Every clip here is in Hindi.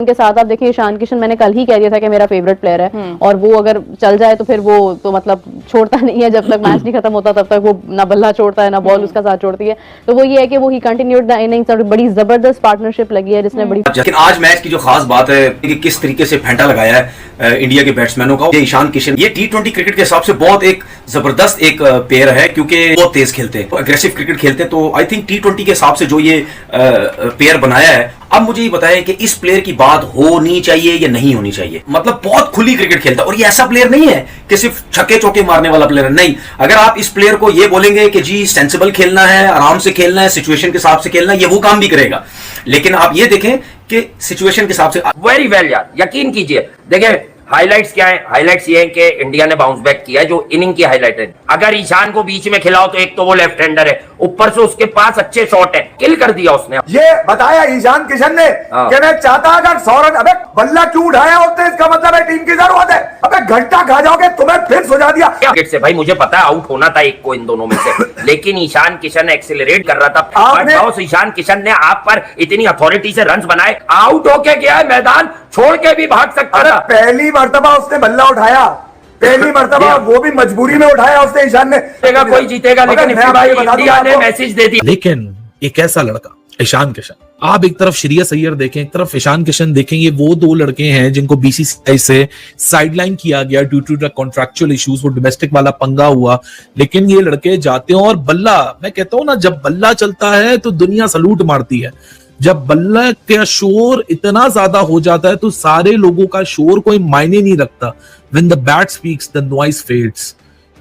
उनके साथ आप देखिए ईशान किशन, मैंने कल ही कह दिया था कि मेरा फेवरेट प्लेयर है, और वो अगर चल जाए तो फिर वो तो मतलब छोड़ता नहीं है, जब तक मैच नहीं खत्म होता तब तक वो ना बल्ला छोड़ता है ना बॉल उसका साथ छोड़ती है। तो वो ये है कि वो ही कंटिन्यूड द इनिंग्स और बड़ी जबरदस्त पार्टनरशिप लगी है जिसने बड़ी। लेकिन आज मैच की जो खास बात है कि किस तरीके से फेंटा लगाया है इंडिया के बैट्समैनों का, ये ईशान किशन ये T20 क्रिकेट के हिसाब से बहुत एक जबरदस्त एक प्लेयर है, क्योंकि बहुत तेज खेलते हैं, अग्रेसिव क्रिकेट खेलते हैं। तो आई थिंक T20 के हिसाब से जो ये प्लेयर बनाया है, अब मुझे ये बताएं कि इस प्लेयर की बात होनी चाहिए या नहीं होनी चाहिए। मतलब बहुत खुली क्रिकेट खेलता है, और ये ऐसा प्लेयर नहीं है कि सिर्फ छक्के चौके मारने वाला प्लेयर है, नहीं। अगर आप इस प्लेयर को ये बोलेंगे कि जी सेंसिबल खेलना है, आराम से खेलना है, सिचुएशन के हिसाब से खेलना है, ये वो काम भी करेगा। लेकिन आप ये देखें कि सिचुएशन के हिसाब से वेरी वेल यार, यकीन कीजिए। देखिए हाइलाइट्स क्या है, हाइलाइट्स ये है कि इंडिया ने बाउंस बैक किया है, जो इनिंग की हाइलाइट है। अगर ईशान को बीच में खिलाओ तो एक तो वो लेफ्ट हैंडर है, ऊपर से उसके पास अच्छे शॉट है, किल कर दिया उसने। ये बताया ईशान किशन ने कि मैं चाहता अगर 100 रन, अबे बल्ला क्यों उठाया होते, इसका मतलब है टीम की जरूरत है। अबे घंटा खा जाओगे, तुम्हें फिर सुझा दिया से भाई, मुझे पता है आउट होना था एक को इन दोनों में से, लेकिन ईशान किशन एक्सेलरेट कर रहा था। ईशान किशन ने आप पर इतनी अथॉरिटी से रन बनाए, आउट होके गया है, मैदान छोड़ के भी भाग सकता था। पहली मर्तबा उसने बल्ला उठाया, पहली मर्तबा, वो भी मजबूरी में उठाया उसने ईशान ने। कोई जीतेगा, लेकिन भाई इंडिया ने मैसेज दे दिया। लेकिन एक ऐसा लड़का ईशान किशन, आप एक तरफ श्रेयस अय्यर देखें, एक तरफ ईशान किशन देखें, ये वो दो लड़के हैं जिनको बीसीसीआई से साइडलाइन किया गया due to the contractual issues, वो डोमेस्टिक वाला पंगा हुआ। लेकिन ये लड़के जाते हैं और बल्ला, मैं कहता हूं ना, जब बल्ला चलता है तो दुनिया सलूट मारती है। जब बल्ला का शोर इतना ज्यादा हो जाता है तो सारे लोगों का शोर कोई मायने नहीं रखता। When the bat speaks, the noise fades.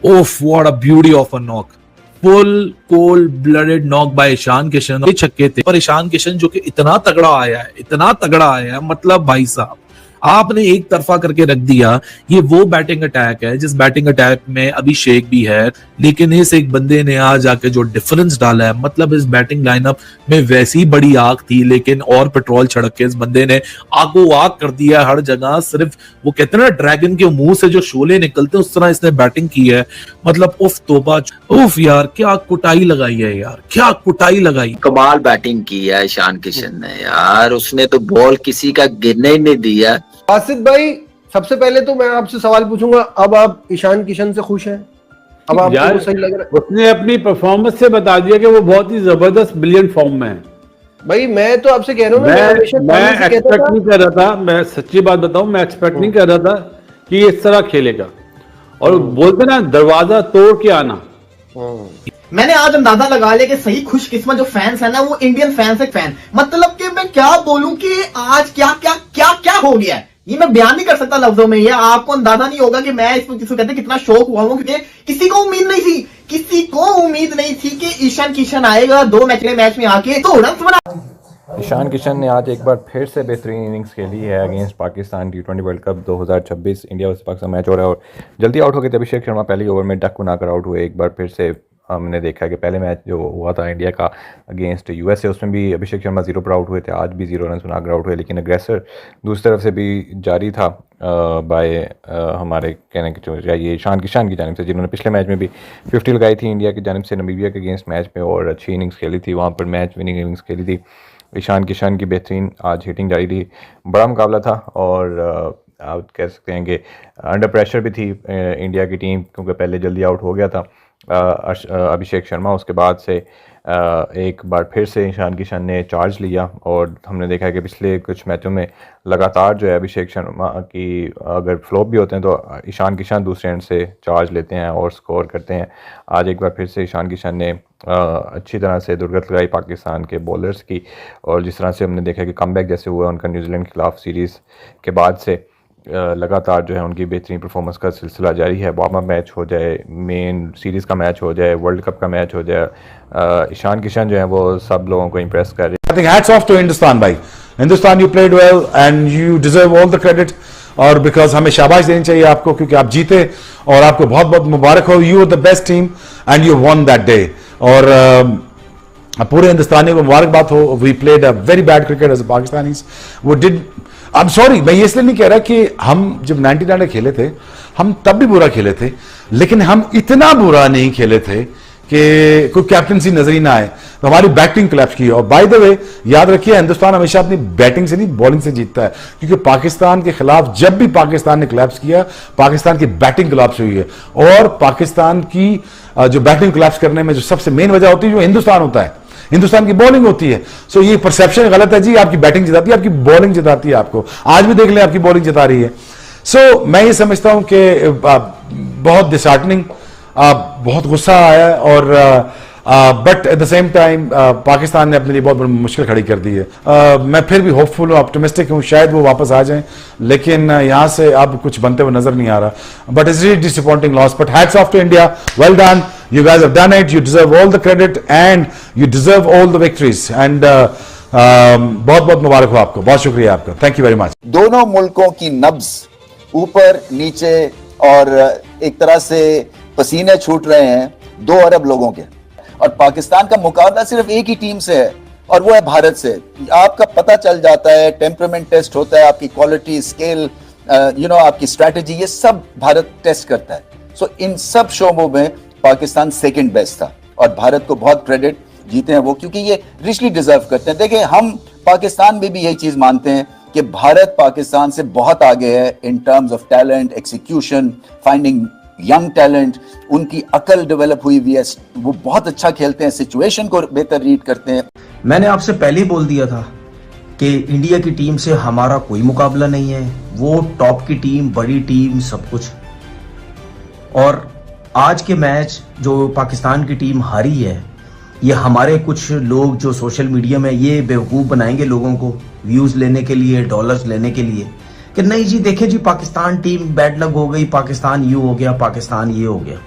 Oh, what a beauty of a knock! Full cold-blooded knock by Ishan Kishan. ये छक्के थे, पर ईशान किशन जो कि इतना तगड़ा आया है, इतना तगड़ा आया है, मतलब भाई साहब आपने एक तरफा करके रख दिया। ये वो बैटिंग अटैक है जिस बैटिंग अटैक में अभिषेक भी है, लेकिन इस एक बंदे ने आज आके जो डिफरेंस डाला है, मतलब इस बैटिंग लाइनअप में वैसी बड़ी आग थी, लेकिन और पेट्रोल छिड़क के इस बंदे ने आगो आग कर दिया हर जगह। सिर्फ वो कहते हैं ना ड्रैगन के मुंह से जो शोले निकलते हैं, उस तरह इसने बैटिंग की है। मतलब उफ तोबा, उफ यार, क्या कुटाई लगाई है यार, क्या कुटाई लगाई। कमाल बैटिंग की है ईशान किशन ने यार, उसने तो बॉल किसी का गिरने ही नहीं दिया। आसिफ भाई, सबसे पहले तो मैं आपसे सवाल पूछूंगा, अब आप ईशान किशन से खुश हैं? अब आपको सही लग रहा है? उसने अपनी परफॉर्मेंस से बता दिया कि वो बहुत ही जबरदस्त ब्रिलियंट फॉर्म में है। भाई मैं तो आपसे कह रहा हूँ, मैं एक्सपेक्ट नहीं कर रहा था, मैं सच्ची बात बताऊं, मैं एक्सपेक्ट नहीं कर रहा था कि ये इस तरह खेलेगा। और बोलते ना, दरवाजा तोड़ के आना। मैंने आज अंदाजा लगा लिया कि सही खुशकिस्मत जो फैंस है ना, वो इंडियन फैंस है। फैन मतलब कि मैं क्या बोलूं कि आज क्या क्या क्या क्या हो गया है, ये मैं बयान नहीं कर सकता लफ्जों में। ये आपको अंदाजा नहीं होगा कि मैं इसको जिसको कहते हैं कितना शौक हुआ हूं, क्योंकि किसी को उम्मीद नहीं थी, किसी को उम्मीद नहीं थी कि ईशान किशन आएगा 2 मैच में आके तो रन बना। ईशान किशन ने आज एक बार फिर से बेहतरीन इनिंग्स खेली है against Pakistan. T20 world cup 2026 India versus Pakistan match हो रहा है, और जल्दी आउट हो गए थे अभिषेक शर्मा। पहले ओवर में डक बनाकर आउट हुए। एक बार फिर से हमने देखा कि पहले मैच जो हुआ था इंडिया का अगेंस्ट यूएसए, उसमें भी अभिषेक शर्मा 0 पर आउट हुए थे, आज भी 0 रन बनाकर आउट हुए। लेकिन अग्रेसर दूसरी तरफ से भी जारी था बाय हमारे कहने के ये ईशान किशन की जानिब से, जिन्होंने पिछले मैच में भी 50 लगाई थी इंडिया की जानिब से नामीबिया के अगेंस्ट मैच में, और अच्छी इनिंग्स खेली थी वहाँ पर, मैच विनिंग इनिंग्स खेली थी। ईशान किशन की बेहतरीन आज हिटिंग जारी थी, बड़ा मुकाबला था, और आप कह सकते हैं कि अंडर प्रेशर भी थी इंडिया की टीम, क्योंकि पहले जल्दी आउट हो गया था अभिषेक शर्मा। उसके बाद से एक बार फिर से ईशान किशन ने चार्ज लिया, और हमने देखा है कि पिछले कुछ मैचों में लगातार जो है अभिषेक शर्मा की अगर फ्लॉप भी होते हैं तो ईशान किशन दूसरे एंड से चार्ज लेते हैं और स्कोर करते हैं। आज एक बार फिर से ईशान किशन ने अच्छी तरह से दुर्गत लगाई पाकिस्तान के बॉलर्स की, और जिस तरह से हमने देखा कि कमबैक जैसे हुआ उनका न्यूजीलैंड के खिलाफ सीरीज़ के बाद से, लगातार जो है उनकी बेहतरीन परफॉर्मेंस का सिलसिला जारी है। वार्म अप मैच हो जाए, मेन सीरीज़ का मैच हो जाए, वर्ल्ड कप का मैच हो जाए, ईशान किशन जो है वो सब लोगों को इम्प्रेस कर रहे हैं। I think hats off to Hindustan भाई, Hindustan you played well and you deserve all the credit, और बिकॉज हमें शाबाश देनी चाहिए आपको, क्योंकि आप जीते और आपको बहुत बहुत मुबारक हो। You are the best team and you won that day, और पूरे हिंदुस्तानी को मुबारकबाद हो। We played a very bad cricket as Pakistanis, वो डिड, आई एम सॉरी, मैं ये इसलिए नहीं कह रहा कि हम जब 99 खेले थे हम तब भी बुरा खेले थे, लेकिन हम इतना बुरा नहीं खेले थे कि कोई कैप्टनसी नजर ही ना आए, तो हमारी बैटिंग कोलैप्स की। और बाय द वे याद रखिए, हिंदुस्तान हमेशा अपनी बैटिंग से नहीं बॉलिंग से जीतता है, क्योंकि पाकिस्तान के खिलाफ जब भी पाकिस्तान ने कोलैप्स किया, पाकिस्तान की बैटिंग कोलैप्स हुई है। और पाकिस्तान की जो बैटिंग कोलैप्स करने में जो सबसे मेन वजह होती है, जो हिंदुस्तान होता है, हिंदुस्तान की बॉलिंग होती है। सो ये परसेप्शन गलत है जी, आपकी बैटिंग जिताती है, आपकी बॉलिंग जिताती है आपको। आज भी देख लें, आपकी बॉलिंग जिता रही है। सो मैं ये समझता हूं कि बहुत डिसहार्टनिंग, बहुत गुस्सा आया है, और but at the same time Pakistan ने अपने लिए बहुत बड़ी मुश्किल खड़ी कर दी है। मैं फिर भी होपफुल हूँ, ऑप्टिमिस्टिक हूँ, शायद वो वापस आ जाएं, लेकिन यहाँ से अब कुछ बनते हुए नजर नहीं आ रहा। But it's really disappointing loss, but hats off to India, well done, you guys have done it, you deserve all the credit and you deserve all the victories, and बहुत बहुत मुबारक हो आपको, बहुत शुक्रिया आपका, थैंक यू वेरी मच। दोनों मुल्कों की नब्ज ऊपर नीचे और एक तरह से पसीने छूट रहे हैं 2 अरब लोगों के, और पाकिस्तान का मुकाबला सिर्फ एक ही टीम से है और वो है भारत से। आपका पता चल जाता है, टेम्परामेंट टेस्ट होता है, आपकी क्वालिटी, स्किल, आपकी स्ट्रैटेजी, ये सब भारत टेस्ट करता है। सो इन सब शोबों में पाकिस्तान सेकंड बेस्ट था, और भारत को बहुत क्रेडिट जीते हैं वो, क्योंकि ये रिचली डिजर्व करते हैं। देखिए, हम पाकिस्तान में भी यही चीज मानते हैं कि भारत पाकिस्तान से बहुत आगे है in terms of talent, execution, finding young talent, उनकी अकल डेवलप हुई हुई है, वो बहुत अच्छा खेलते हैं, सिचुएशन को बेहतर रीड करते हैं। मैंने आपसे पहले ही बोल दिया था कि इंडिया की टीम से हमारा कोई मुकाबला नहीं है, वो टॉप की टीम, बड़ी टीम, सब कुछ। और आज के मैच जो पाकिस्तान की टीम हारी है, ये हमारे कुछ लोग जो सोशल मीडिया में ये बेवकूफ़ बनाएंगे लोगों को व्यूज़ लेने के लिए, डॉलर्स लेने के लिए, कि नहीं जी देखे जी पाकिस्तान टीम बैड लक हो गई, पाकिस्तान यूँ हो गया, पाकिस्तान ये हो गया।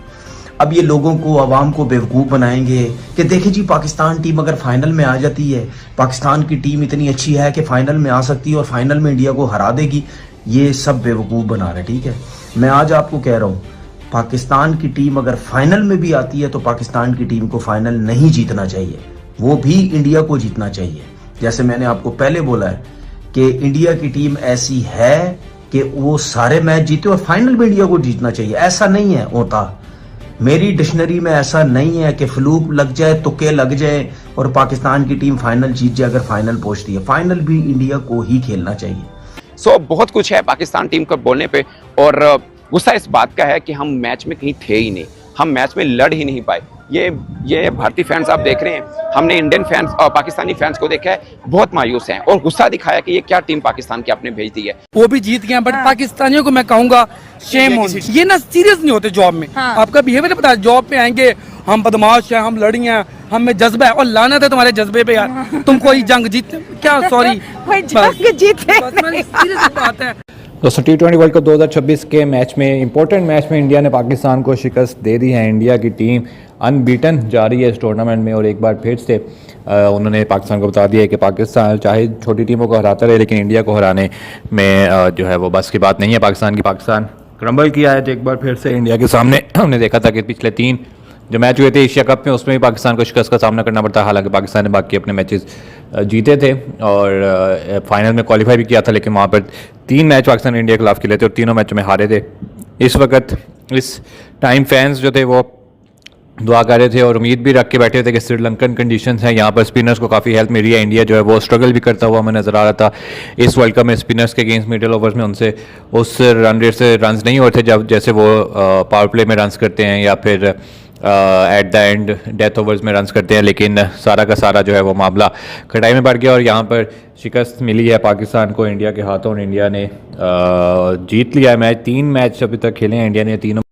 अब ये लोगों को, आवाम को बेवकूफ़ बनाएंगे कि देखे जी पाकिस्तान टीम अगर फाइनल में आ जाती है, पाकिस्तान की टीम इतनी अच्छी है कि फाइनल में आ सकती है और फाइनल में इंडिया को हरा देगी। ये सब बेवकूफ़ बना रहे, ठीक है। मैं आज आपको कह रहा हूँ, पाकिस्तान की टीम अगर फाइनल में भी आती है तो पाकिस्तान की टीम को फाइनल नहीं जीतना चाहिए, वो भी इंडिया को जीतना चाहिए। जैसे मैंने आपको पहले बोला है कि इंडिया की टीम ऐसी है कि वो सारे मैच जीते और फाइनल में इंडिया को जीतना चाहिए। ऐसा नहीं है होता, मेरी डिक्शनरी में ऐसा नहीं है कि फ्लूक लग जाए, तुक्के लग जाए और पाकिस्तान की टीम फाइनल जीत जाए अगर फाइनल पहुंचती है। फाइनल भी इंडिया को ही खेलना चाहिए। सो बहुत कुछ है पाकिस्तान टीम को बोलने पे, और गुस्सा इस बात का है कि हम मैच में कहीं थे ही नहीं, हम मैच में लड़ ही नहीं पाए। ये भारतीय फैंस आप देख रहे हैं, हमने इंडियन फैंस और पाकिस्तानी फैंस को देखा है, बहुत मायूस हैं और गुस्सा दिखाया कि ये क्या टीम पाकिस्तान की आपने भेज दी है। वो भी जीत गए, बट पाकिस्तानियों को मैं कहूंगा शेम ऑन, ये ना सीरियस नहीं होते जॉब में। आपका बिहेवियर पता है, जॉब पे आएंगे हम बदमाश हैं, हम लड़ी हैं, हम में जज्बा है, और लानत है तुम्हारे जज्बे पे यार, तुम कोई जंग जीतते क्या, सॉरी जीते बात है। दोस्तों, T20 वर्ल्ड कप 2026 के मैच में, इंपॉर्टेंट मैच में इंडिया ने पाकिस्तान को शिकस्त दे दी है। इंडिया की टीम अनबीटन जा रही है इस टूर्नामेंट में, और एक बार फिर से उन्होंने पाकिस्तान को बता दिया है कि पाकिस्तान चाहे छोटी टीमों को हराता रहे, लेकिन इंडिया को हराने में जो है वो बस की बात नहीं है पाकिस्तान की। पाकिस्तान क्रम्बल किया है एक बार फिर से इंडिया के सामने। हमने देखा था कि पिछले 3 जो मैच हुए थे एशिया कप में, उसमें भी पाकिस्तान को शिकस्त का सामना करना पड़ता है। हालांकि पाकिस्तान ने बाकी अपने मैचेस जीते थे और फाइनल में क्वालिफाई भी किया था, लेकिन वहाँ पर 3 मैच पाकिस्तान इंडिया के खिलाफ खेले थे और तीनों मैचों में हारे थे। इस वक्त इस टाइम फैंस जो थे वो दुआ कर रहे थे और उम्मीद भी रख के बैठे थे कि श्रीलंकन कंडीशंस हैं, यहाँ पर स्पिनर्स को काफ़ी हेल्प मिल रही है। इंडिया जो है वो स्ट्रगल भी करता हुआ हमें नज़र आ रहा था इस वर्ल्ड कप में। स्पिनर्स के अगेंस्ट मिडिल ओवर्स में उनसे उस रन रेट से रन्स नहीं होते जब जैसे वो पावर प्ले में रन्स करते हैं या फिर at the end death overs में रन्स करते हैं। लेकिन सारा का सारा जो है वो मामला कटाई में बढ़ गया और यहाँ पर शिकस्त मिली है पाकिस्तान को इंडिया के हाथों, और इंडिया ने जीत लिया है मैच। 3 मैच अभी तक खेले हैं इंडिया ने, तीनों